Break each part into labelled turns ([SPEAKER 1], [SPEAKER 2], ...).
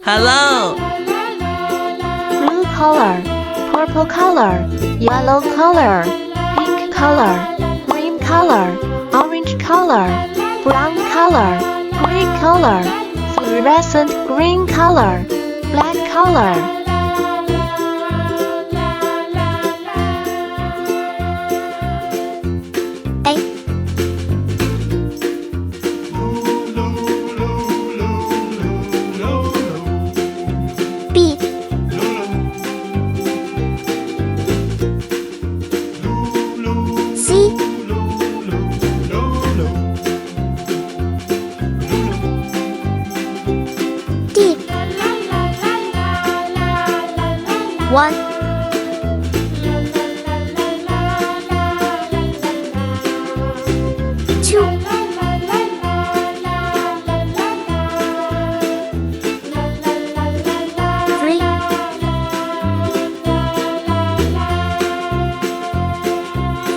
[SPEAKER 1] Hello.
[SPEAKER 2] Blue color, purple color, yellow color, pink color, green color, orange color, brown color, gray color, fluorescent green color, black color. A B C D 1 2 3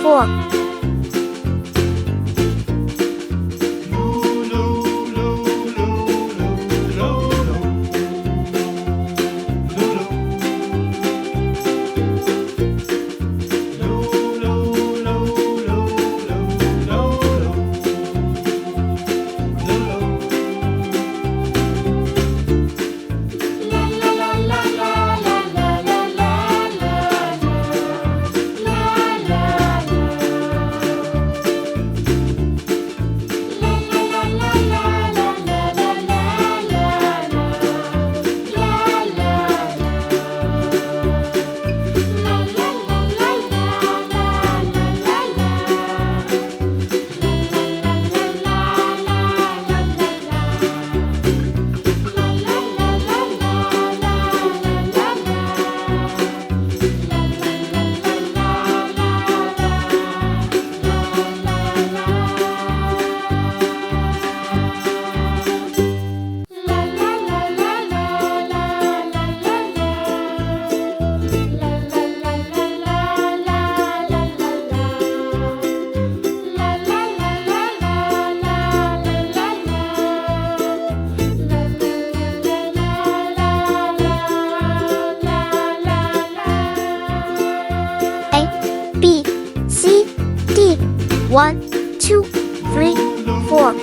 [SPEAKER 2] 4 A B C D 1 2 3 4